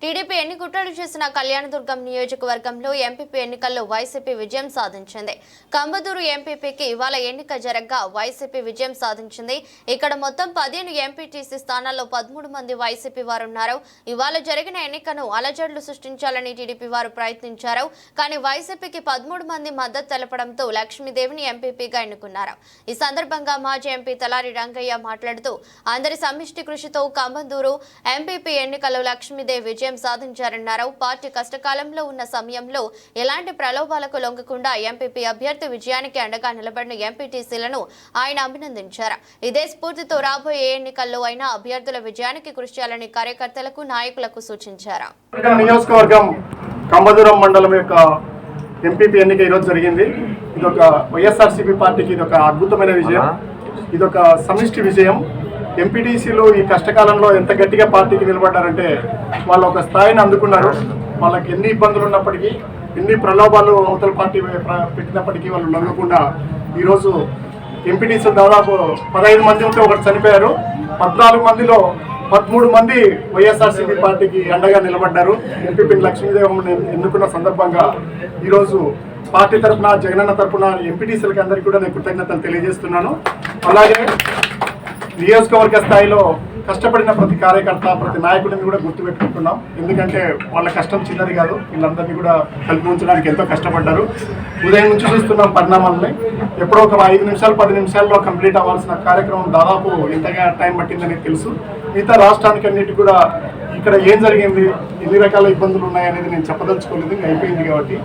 TDP ఎన్ని కుట్రలు చేసిన కళ్యాణదుర్గం నియోజకవర్గంలో ఎంపీపీ ఎన్నికల్లో వైసీపీ విజయం సాధించింది. కంబదూరు ఎంపీపీకి ఇవాళ ఎన్నిక జరగగా వైసీపీ విజయం సాధించింది. ఇక్కడ మొత్తం 15 ఎంపీటీసీ స్థానాల్లో 13 మంది వైసీపీ వారు ఉన్నారు. ఇవాళ జరిగిన ఎన్నికను అలజడులు సృష్టించాలని టీడీపీ వారు ప్రయత్నించారు. కానీ వైసీపీకి 13 మంది మద్దతు తెలపడంతో లక్ష్మీదేవిని ఎంపీపీగా ఎన్నుకున్నారు. ఈ సందర్భంగా మాజీ ఎంపీ తలారి రంగయ్య మాట్లాడుతూ అందరి సమిష్టి కృషితో కంబదూరు ఎంపీపీ ఎన్నికల్లో లక్ష్మీదేవి విజయం సాధించారన్నారు. పార్టీ కష్టకాలంలో ఉన్న సమయంలో ఎలాంటి ప్రలోభాలకు లొంగకుండా ఎంపీపీ అభ్యర్థి విజయానికి అండగా నిలబడిన ఎంపీటీసీలను ఆయన అభినందించారు. ఇదే స్ఫూర్తితో రాబోయే ఎన్నికల్లో అయినా అభ్యర్థుల విజయానికి కృషి చేయాలని కార్యకర్తలకు నాయకులకు సూచించారు. నియోజకవర్గం కంబదూరం మండలం యొక్క ఎంపీపీ ఎన్నిక ఈరోజు జరిగింది. ఇదొక వైఎస్ఆర్సీపీ పార్టీకి ఇదొక అద్భుతమైన విజయం, ఇదొక సమిష్టి విజయం. ఎంపీటీసీలు ఈ కష్టకాలంలో ఎంత గట్టిగా పార్టీకి నిలబడ్డారంటే వాళ్ళు ఒక స్థాయిని అందుకున్నారు. వాళ్ళకి ఎన్ని ఇబ్బందులు ఉన్నప్పటికీ, ఎన్ని ప్రలోభాలు అవతల పార్టీ పెట్టినప్పటికీ వాళ్ళు లొంగకుండా ఈరోజు ఎంపీటీసీలు దాదాపు 15 మంది ఉంటే ఒకటి చనిపోయారు. 14 మందిలో 13 మంది వైఎస్ఆర్సీపీ పార్టీకి అండగా నిలబడ్డారు. ఎంపీపీ లక్ష్మీదేవి ఎన్నుకున్న సందర్భంగా ఈరోజు పార్టీ తరఫున, జగనన్న తరఫున ఎంపీటీసీలకి అందరికీ కూడా నేను కృతజ్ఞతలు తెలియజేస్తున్నాను. అలాగే నియోజకవర్గ స్థాయిలో కష్టపడిన ప్రతి కార్యకర్త, ప్రతి నాయకుడిని కూడా గుర్తుపెట్టుకుంటున్నాం. ఎందుకంటే వాళ్ళ కష్టం చిన్నది కాదు. వీళ్ళందరినీ కూడా కలిపి ఉంచడానికి ఎంతో కష్టపడ్డారు. ఉదయం నుంచి చూస్తున్నాం పరిణామాలని. ఎప్పుడో ఒక 5 నిమిషాలు 10 నిమిషాల్లో కంప్లీట్ అవ్వాల్సిన కార్యక్రమం దాదాపు ఎంతగా టైం పట్టిందని తెలుసు. మిగతా రాష్ట్రానికి అన్నిటి కూడా ఇక్కడ ఏం జరిగింది, ఎన్ని రకాల ఇబ్బందులు ఉన్నాయనేది నేను చెప్పదలుచుకోలేదు, అయిపోయింది కాబట్టి.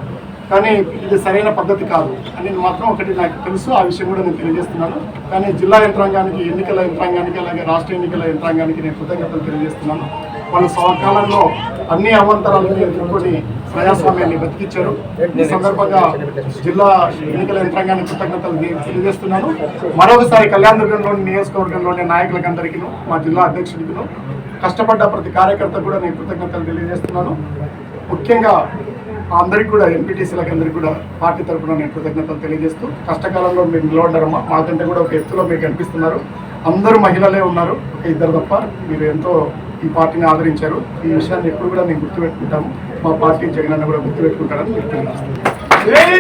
కానీ ఇది సరైన పద్ధతి కాదు అనేది మాత్రం ఒకటి నాకు తెలుసు. ఆ విషయం కూడా నేను తెలియజేస్తున్నాను. కానీ జిల్లా యంత్రాంగానికి, ఎన్నికల యంత్రాంగానికి, అలాగే రాష్ట్ర ఎన్నికల యంత్రాంగానికి నేను కృతజ్ఞతలు తెలియజేస్తున్నాను. వాళ్ళు సకాలంలో అన్ని అవాంతరాలను ఎదుర్కొని ప్రజాస్వామ్యాన్ని బతికించారు. ఈ సందర్భంగా జిల్లా ఎన్నికల యంత్రాంగానికి కృతజ్ఞతలు తెలియజేస్తున్నాను. మరొకసారి కళ్యాణదుర్గంలోని నియోజకవర్గంలోని నాయకులకందరికీ, మా జిల్లా అధ్యక్షుడికి, కష్టపడ్డ ప్రతి కార్యకర్త కూడా నేను కృతజ్ఞతలు తెలియజేస్తున్నాను. ముఖ్యంగా అందరికీ కూడా, ఎంపీటీసీలకు అందరికీ కూడా పార్టీ తరఫున నేను కృతజ్ఞతలు తెలియజేస్తూ, కష్టకాలంలో మీరు నిలబడ్డారమ్మా, మాకంటే కూడా ఒక ఎత్తులో మీకు కనిపిస్తున్నారు. అందరూ మహిళలే ఉన్నారు, ఒక 2 తప్ప. మీరు ఎంతో ఈ పార్టీని ఆదరించారు. ఈ విషయాన్ని ఎప్పుడు కూడా నేను గుర్తుపెట్టుకుంటాము. మా పార్టీ జగనన్న కూడా గుర్తుపెట్టుకుంటారని మీకు తెలియజేస్తున్నాను.